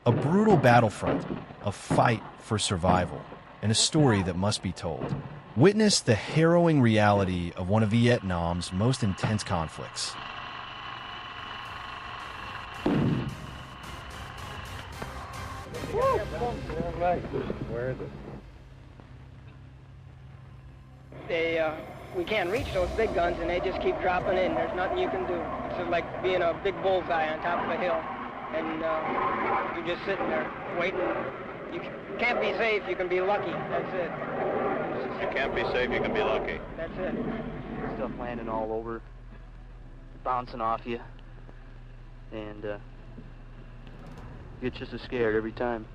A brutal battlefront, a fight for survival, and a story that must be told. Witness the harrowing reality of one of Vietnam's most intense conflicts. Where is it? We can't reach those big guns, and they just keep dropping in. There's nothing you can do. It's just like being a big bullseye on top of a hill, and you're just sitting there waiting. You can't be safe. You can be lucky. That's it. You can't be safe. You can be lucky. That's it. Stuff landing all over, bouncing off you, and you get just as scared every time.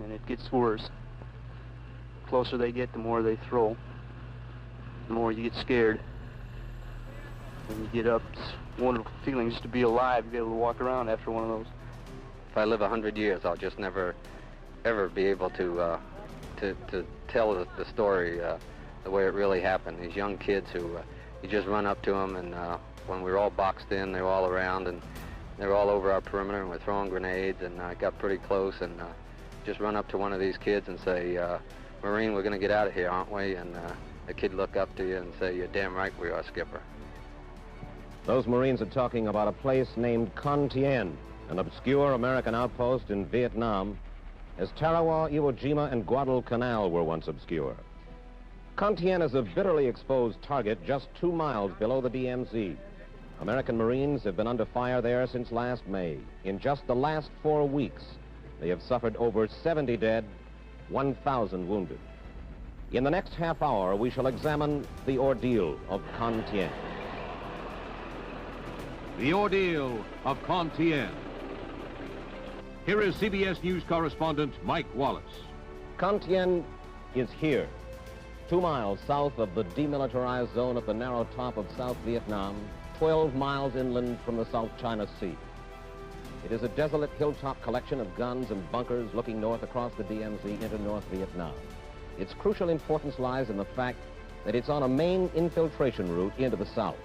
And it gets worse. The closer they get, the more they throw. The more you get scared. When you get up, it's a wonderful feeling just to be alive, to be able to walk around after one of those. If I live 100 years, I'll just never, ever be able to tell the story the way it really happened. These young kids who, you just run up to them, and when we were all boxed in, they were all around, and they were all over our perimeter, and we're throwing grenades, and I got pretty close, and just run up to one of these kids and say, Marine, we're going to get out of here, aren't we? And the kid look up to you and say, you're damn right we are, Skipper. Those Marines are talking about a place named Con Tien, an obscure American outpost in Vietnam, as Tarawa, Iwo Jima, and Guadalcanal were once obscure. Con Tien is a bitterly exposed target just 2 miles below the DMZ. American Marines have been under fire there since last May. In just the last 4 weeks, they have suffered over 70 dead, 1,000 wounded. In the next half hour, we shall examine the ordeal of Con Tien. The ordeal of Con Tien. Here is CBS News correspondent Mike Wallace. Con Tien is here, 2 miles south of the demilitarized zone at the narrow top of South Vietnam, 12 miles inland from the South China Sea. It is a desolate hilltop collection of guns and bunkers looking north across the DMZ into North Vietnam. Its crucial importance lies in the fact that it's on a main infiltration route into the south.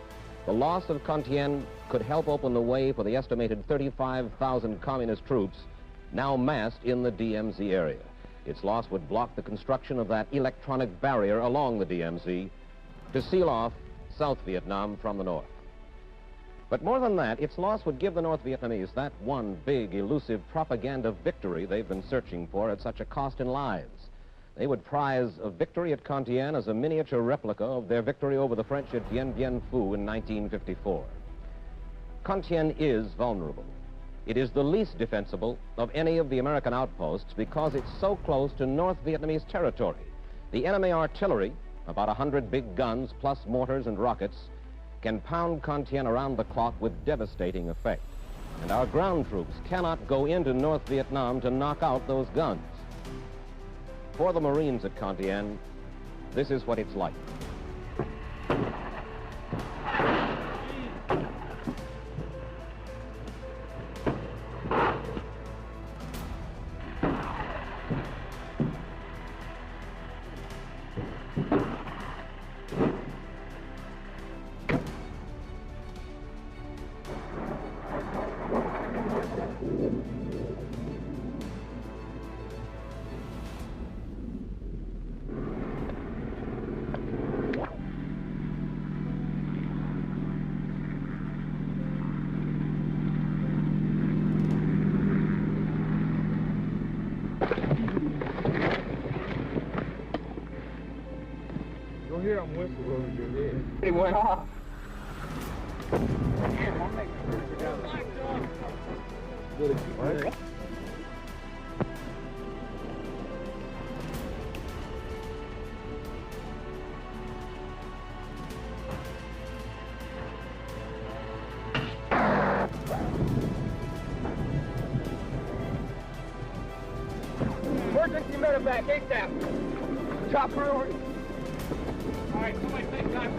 The loss of Con Tien could help open the way for the estimated 35,000 communist troops now massed in the DMZ area. Its loss would block the construction of that electronic barrier along the DMZ to seal off South Vietnam from the north. But more than that, its loss would give the North Vietnamese that one big, elusive propaganda victory they've been searching for at such a cost in lives. They would prize a victory at Con Tien as a miniature replica of their victory over the French at Dien Bien Phu in 1954. Con Tien is vulnerable. It is the least defensible of any of the American outposts because it's so close to North Vietnamese territory. The enemy artillery, about 100 big guns plus mortars and rockets, can pound Con Tien around the clock with devastating effect. And our ground troops cannot go into North Vietnam to knock out those guns. For the Marines at Con Tien, this is what it's like. You'll hear them whistle over your head. It went off. What? Emergency medevac, ASAP. Top priority. All right, somebody take time.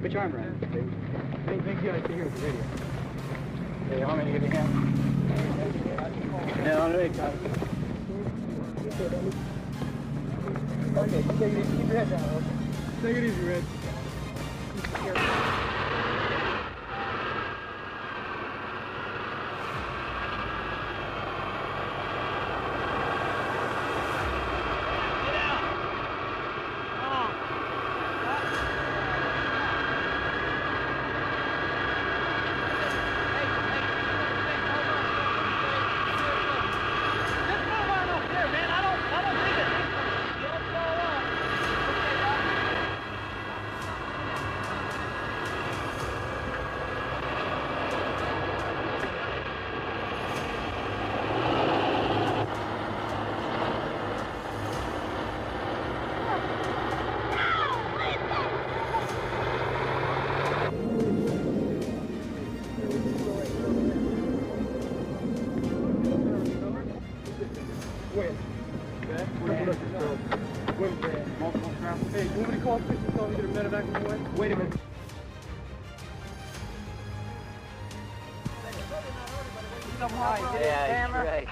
Put your arm around. Thank you. I can hear the radio. Hey, you want me to give you a hand? Yeah, all right, got it. Okay, take it easy. Keep your head down, okay? Take it easy, Red. Hey, you want me to call 6 and tell them to get a medevac on the way? Wait a minute. Yeah, he's right.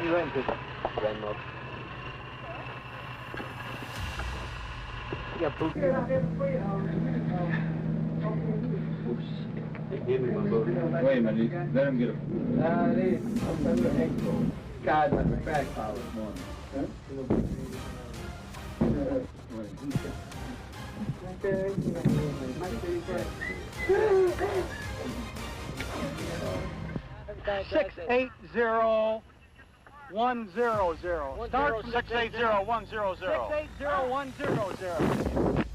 You ran to Ran up. you got boots. Wait a minute, let him get a... God, my back power this morning. Okay. 680-100. Start from 680-100. 680-100.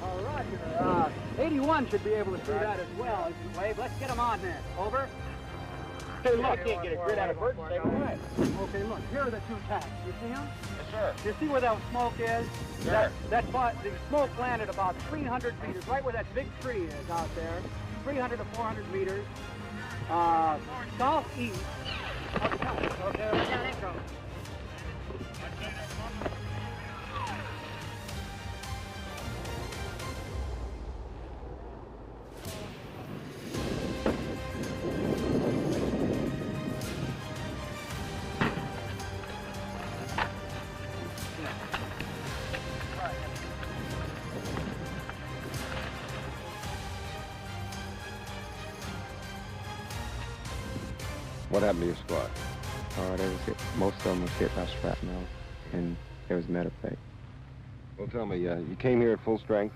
All right, 81 should be able to see that as well. Wave, let's get him on then. Over. Hey, look, can't get a grid out of bird and stay away. Okay, look, here are the two tanks. You see them? Yes, sir. You see where that smoke is? Sure. The smoke landed about 300 meters, right where that big tree is out there. 300 to 400 meters. Southeast of the town. Okay, we got echo. What happened to your squad? Most of them was hit by shrapnel, and there was medevac. Well, tell me, you came here at full strength,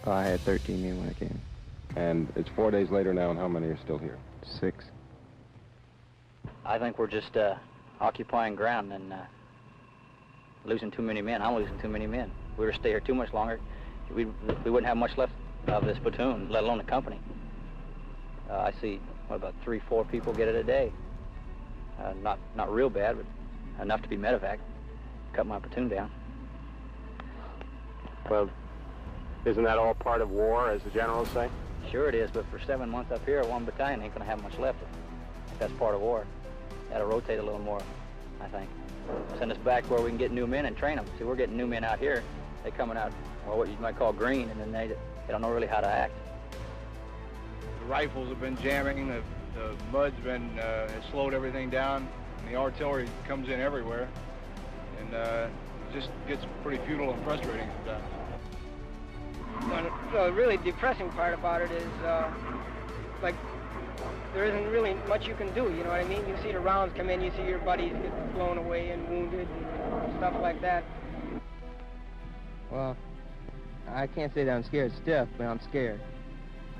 I had 13 men when I came. and it's 4 days later now, and how many are still here? 6. I think we're just occupying ground and losing too many men. I'm losing too many men. If we were to stay here too much longer, we wouldn't have much left of this platoon, let alone the company. I see, about 3-4 people get it a day. Not real bad, but enough to be medevac. Cut my platoon down. Well, isn't that all part of war, as the generals say? Sure it is, but for 7 months up here, one battalion ain't gonna have much left. That's part of war. Gotta rotate a little more, I think. Send us back where we can get new men and train them. See, we're getting new men out here. They coming out, well, what you might call green, and then they don't know really how to act. The rifles have been jamming, the mud's been, has slowed everything down, and the artillery comes in everywhere, and it just gets pretty futile and frustrating sometimes. The really depressing part about it is, like, there isn't really much you can do, you know what I mean? You see the rounds come in, you see your buddies get blown away and wounded and stuff like that. Well, I can't say that I'm scared stiff, but I'm scared.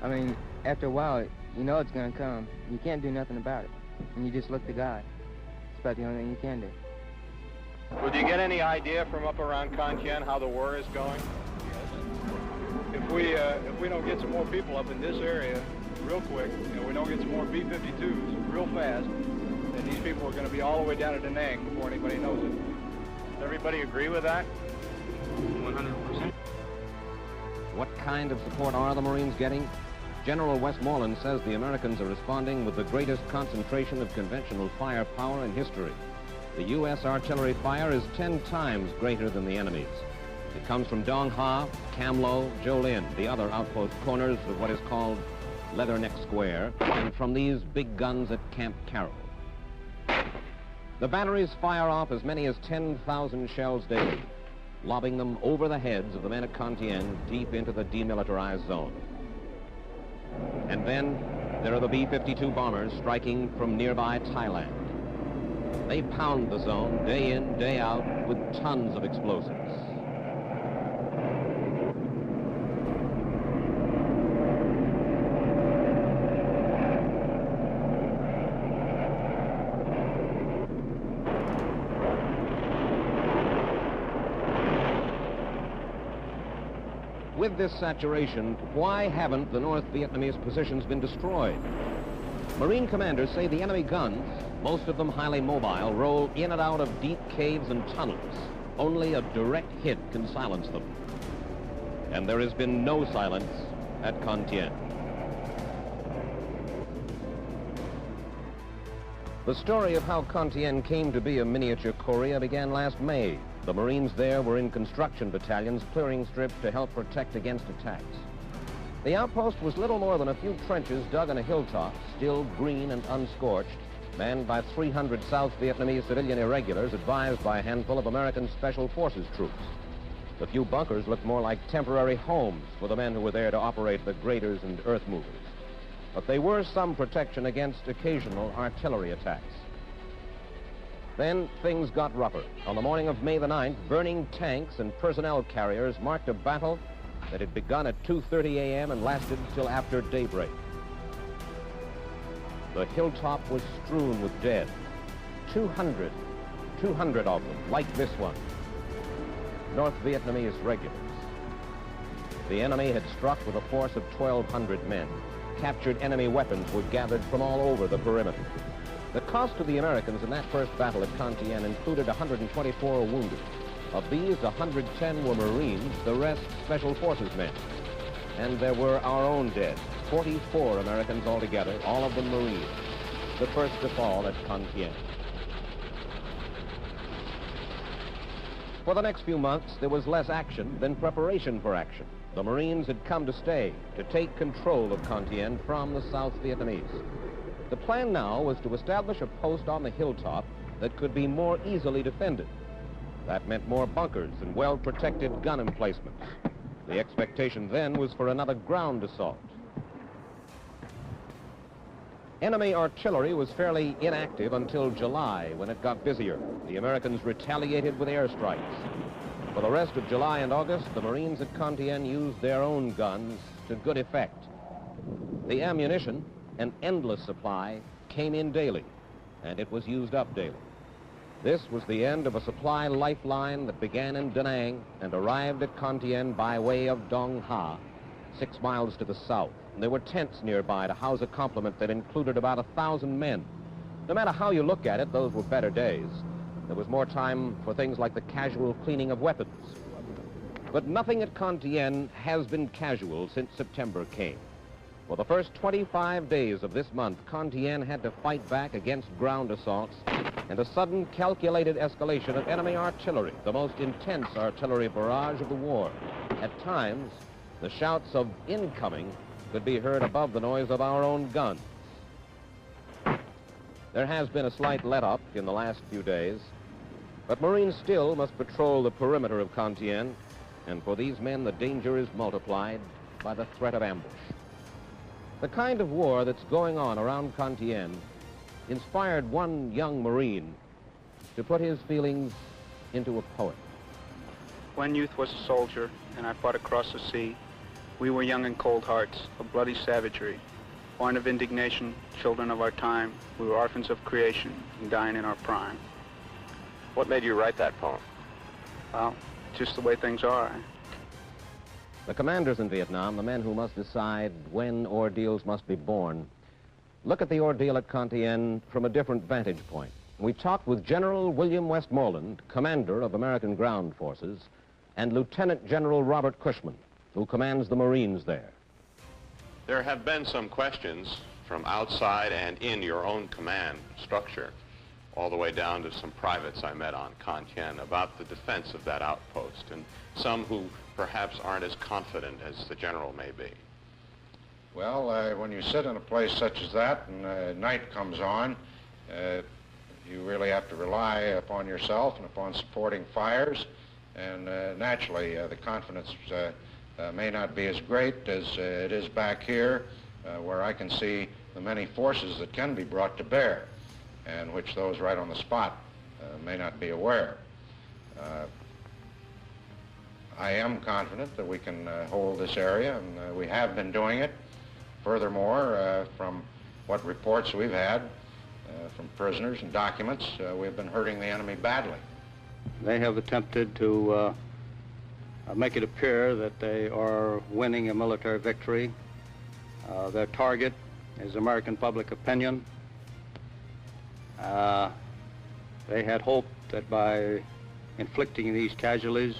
I mean, after a while, you know it's going to come. You can't do nothing about it. And you just look to God. It's about the only thing you can do. Well, do you get any idea from up around Con Tien how the war is going? If we don't get some more people up in this area real quick, we don't get some more B-52s real fast, then these people are going to be all the way down to Da Nang before anybody knows it. Does everybody agree with that? 100%. What kind of support are the Marines getting? General Westmoreland says the Americans are responding with the greatest concentration of conventional firepower in history. The U.S. artillery fire is 10 times greater than the enemy's. It comes from Dong Ha, Cam Lo, Jolin, the other outpost corners of what is called Leatherneck Square, and from these big guns at Camp Carroll. The batteries fire off as many as 10,000 shells daily, lobbing them over the heads of the men at Con Tien deep into the demilitarized zone. And then there are the B-52 bombers striking from nearby Thailand. They pound the zone day in, day out with tons of explosives. With this saturation, why haven't the North Vietnamese positions been destroyed? Marine commanders say the enemy guns, most of them highly mobile, roll in and out of deep caves and tunnels. Only a direct hit can silence them. And there has been no silence at Con Tien. The story of how Con Tien came to be a miniature Korea began last May. The Marines there were in construction battalions clearing strips to help protect against attacks. The outpost was little more than a few trenches dug on a hilltop, still green and unscorched, manned by 300 South Vietnamese civilian irregulars advised by a handful of American Special Forces troops. The few bunkers looked more like temporary homes for the men who were there to operate the graders and earth movers. But they were some protection against occasional artillery attacks. Then things got rougher. On the morning of May the 9th, burning tanks and personnel carriers marked a battle that had begun at 2:30 a.m. and lasted till after daybreak. The hilltop was strewn with dead. 200 of them, like this one. North Vietnamese regulars. The enemy had struck with a force of 1,200 men. Captured enemy weapons were gathered from all over the perimeter. The cost to the Americans in that first battle at Con Tien included 124 wounded. Of these, 110 were Marines, the rest Special Forces men. And there were our own dead, 44 Americans altogether, all of them Marines, the first to fall at Con Tien. For the next few months, there was less action than preparation for action. The Marines had come to stay, to take control of Con Tien from the South Vietnamese. The plan now was to establish a post on the hilltop that could be more easily defended. That meant more bunkers and well-protected gun emplacements. The expectation then was for another ground assault. Enemy artillery was fairly inactive until July, when it got busier. The Americans retaliated with airstrikes. For the rest of July and August, the Marines at Con Tien used their own guns to good effect. The ammunition, an endless supply, came in daily, and it was used up daily. This was the end of a supply lifeline that began in Da Nang and arrived at Con Tien by way of Dong Ha, 6 miles to the south. And there were tents nearby to house a complement that included about 1,000 men. No matter how you look at it, those were better days. There was more time for things like the casual cleaning of weapons. But nothing at Con Tien has been casual since September came. For the first 25 days of this month, Con Tien had to fight back against ground assaults and a sudden calculated escalation of enemy artillery, the most intense artillery barrage of the war. At times, the shouts of incoming could be heard above the noise of our own guns. There has been a slight let-up in the last few days, but Marines still must patrol the perimeter of Con Tien, and for these men the danger is multiplied by the threat of ambush. The kind of war that's going on around Con Tien inspired one young Marine to put his feelings into a poem. When youth was a soldier and I fought across the sea, we were young and cold hearts of bloody savagery, born of indignation, children of our time. We were orphans of creation and dying in our prime. What made you write that poem? Well, just the way things are. The commanders in Vietnam, the men who must decide when ordeals must be borne, look at the ordeal at Con Tien from a different vantage point. We talked with General William Westmoreland, commander of American ground forces, and Lieutenant General Robert Cushman, who commands the Marines there. There have been some questions from outside and in your own command structure, all the way down to some privates I met on Con Tien, about the defense of that outpost, and some who perhaps aren't as confident as the general may be. Well, when you sit in a place such as that and night comes on, you really have to rely upon yourself and upon supporting fires, and naturally the confidence may not be as great as it is back here, where I can see the many forces that can be brought to bear, and which those right on the spot may not be aware. I am confident that we can hold this area, and we have been doing it. Furthermore, from what reports we've had from prisoners and documents, we've been hurting the enemy badly. They have attempted to make it appear that they are winning a military victory. Their target is American public opinion. They had hoped that by inflicting these casualties,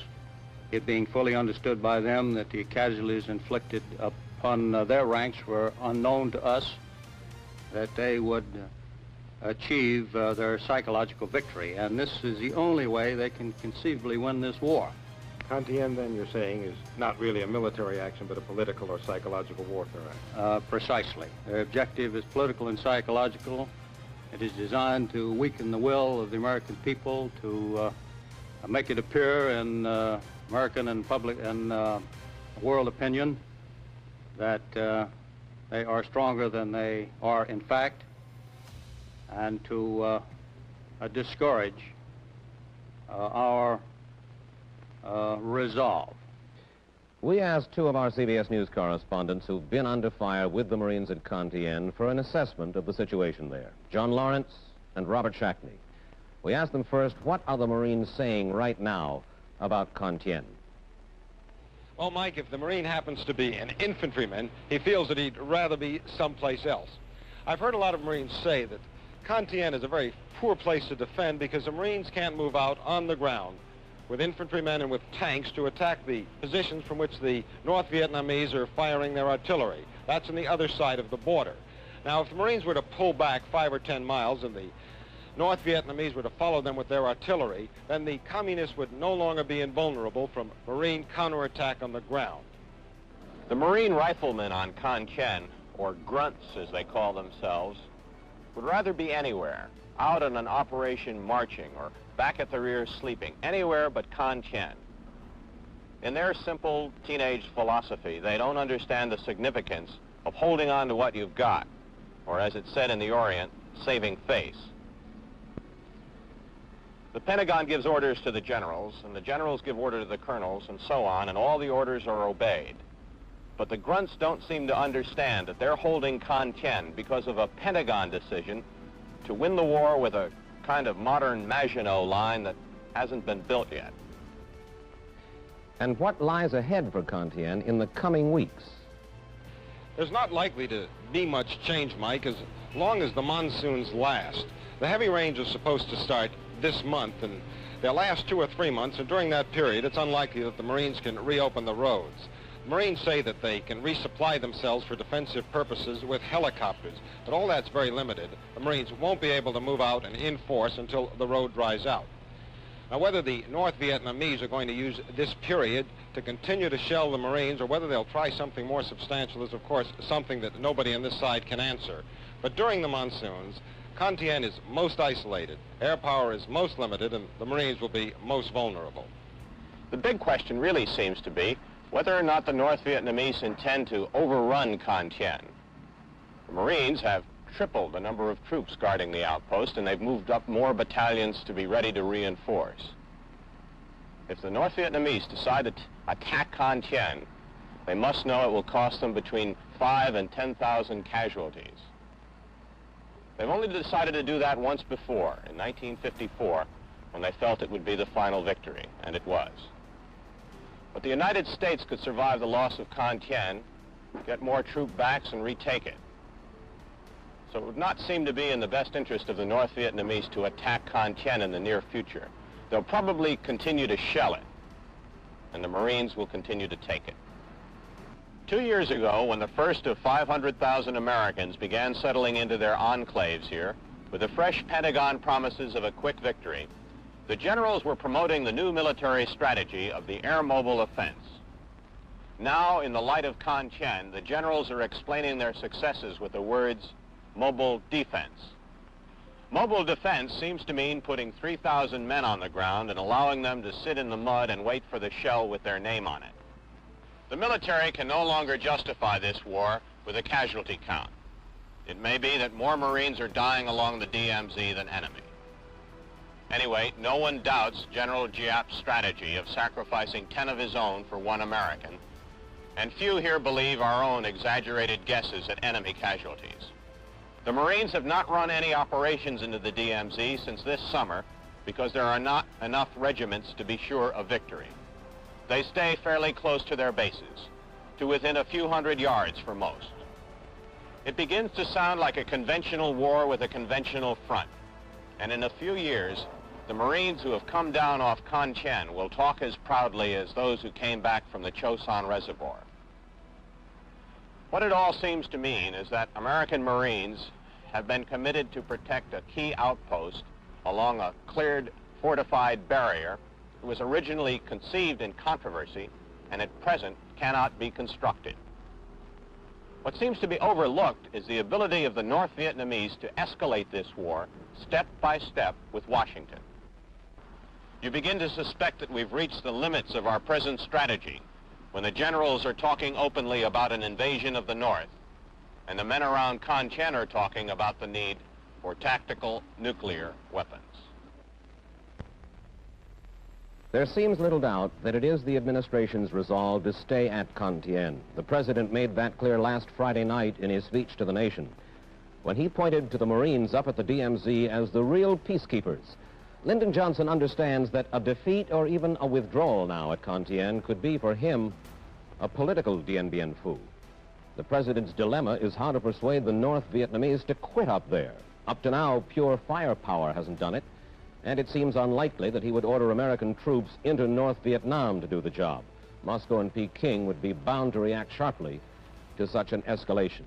it being fully understood by them that the casualties inflicted upon their ranks were unknown to us, that they would achieve their psychological victory. And this is the only way they can conceivably win this war. Con Tien, then, you're saying, is not really a military action, but a political or psychological warfare action. Precisely. Their objective is political and psychological. It is designed to weaken the will of the American people, to make it appear in American and public and world opinion that they are stronger than they are in fact, and to discourage our resolve. We asked two of our CBS News correspondents who've been under fire with the Marines at Con Tien for an assessment of the situation there, John Lawrence and Robert Shackney. We asked them first, what are the Marines saying right now about Con Tien? Well, Mike, if the Marine happens to be an infantryman, he feels that he'd rather be someplace else. I've heard a lot of Marines say that Con Tien is a very poor place to defend because the Marines can't move out on the ground with infantrymen and with tanks to attack the positions from which the North Vietnamese are firing their artillery. That's on the other side of the border. Now, if the Marines were to pull back 5 or 10 miles and the North Vietnamese were to follow them with their artillery, then the communists would no longer be invulnerable from Marine counterattack on the ground. The Marine riflemen on Con Tien, or grunts as they call themselves, would rather be anywhere, out on an operation marching or back at the rear sleeping, anywhere but Con Tien. In their simple teenage philosophy, they don't understand the significance of holding on to what you've got, or as it's said in the Orient, saving face. The Pentagon gives orders to the generals, and the generals give order to the colonels, and so on, and all the orders are obeyed. But the grunts don't seem to understand that they're holding Con Tien because of a Pentagon decision to win the war with a kind of modern Maginot line that hasn't been built yet. And what lies ahead for Con Tien in the coming weeks? There's not likely to be much change, Mike, as long as the monsoons last. The heavy rains are supposed to start this month, and they'll last 2 or 3 months, and during that period, it's unlikely that the Marines can reopen the roads. Marines say that they can resupply themselves for defensive purposes with helicopters, but all that's very limited. The Marines won't be able to move out and in force until the road dries out. Now, whether the North Vietnamese are going to use this period to continue to shell the Marines or whether they'll try something more substantial is, of course, something that nobody on this side can answer. But during the monsoons, Con Tien is most isolated, air power is most limited, and the Marines will be most vulnerable. The big question really seems to be whether or not the North Vietnamese intend to overrun Con Tien. The Marines have tripled the number of troops guarding the outpost, and they've moved up more battalions to be ready to reinforce. If the North Vietnamese decide to attack Con Tien, they must know it will cost them between 5,000 and 10,000 casualties. They've only decided to do that once before, in 1954, when they felt it would be the final victory, and it was. But the United States could survive the loss of Con Tien, get more troop backs, and retake it. So it would not seem to be in the best interest of the North Vietnamese to attack Con Tien in the near future. They'll probably continue to shell it, and the Marines will continue to take it. 2 years ago, when the first of 500,000 Americans began settling into their enclaves here, with the fresh Pentagon promises of a quick victory, the generals were promoting the new military strategy of the air mobile offense. Now, in the light of Con Tien, the generals are explaining their successes with the words, mobile defense. Mobile defense seems to mean putting 3,000 men on the ground and allowing them to sit in the mud and wait for the shell with their name on it. The military can no longer justify this war with a casualty count. It may be that more Marines are dying along the DMZ than enemy. Anyway, no one doubts General Giap's strategy of sacrificing 10 of his own for 1 American, and few here believe our own exaggerated guesses at enemy casualties. The Marines have not run any operations into the DMZ since this summer because there are not enough regiments to be sure of victory. They stay fairly close to their bases, to within a few hundred yards for most. It begins to sound like a conventional war with a conventional front, and in a few years, the Marines who have come down off Con Tien will talk as proudly as those who came back from the Chosin Reservoir. What it all seems to mean is that American Marines have been committed to protect a key outpost along a cleared, fortified barrier that was originally conceived in controversy and at present cannot be constructed. What seems to be overlooked is the ability of the North Vietnamese to escalate this war step by step with Washington. You begin to suspect that we've reached the limits of our present strategy when the generals are talking openly about an invasion of the North, and the men around Con Tien are talking about the need for tactical nuclear weapons. There seems little doubt that it is the administration's resolve to stay at Con Tien. The president made that clear last Friday night in his speech to the nation, when he pointed to the Marines up at the DMZ as the real peacekeepers. Lyndon Johnson understands that a defeat or even a withdrawal now at Con Tien could be for him a political Dien Bien Phu. The president's dilemma is how to persuade the North Vietnamese to quit up there. Up to now, pure firepower hasn't done it, and it seems unlikely that he would order American troops into North Vietnam to do the job. Moscow and Peking would be bound to react sharply to such an escalation.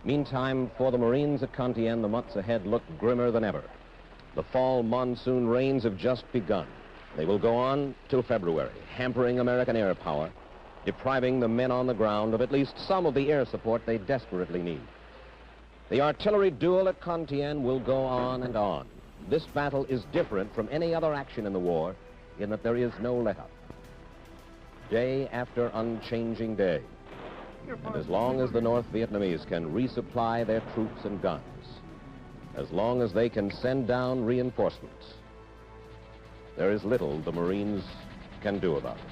Meantime, for the Marines at Con Tien, the months ahead look grimmer than ever. The fall monsoon rains have just begun. They will go on till February, hampering American air power, depriving the men on the ground of at least some of the air support they desperately need. The artillery duel at Con Tien will go on and on. This battle is different from any other action in the war in that there is no let-up. Day after unchanging day. And as long as the North Vietnamese can resupply their troops and guns, as long as they can send down reinforcements, there is little the Marines can do about it.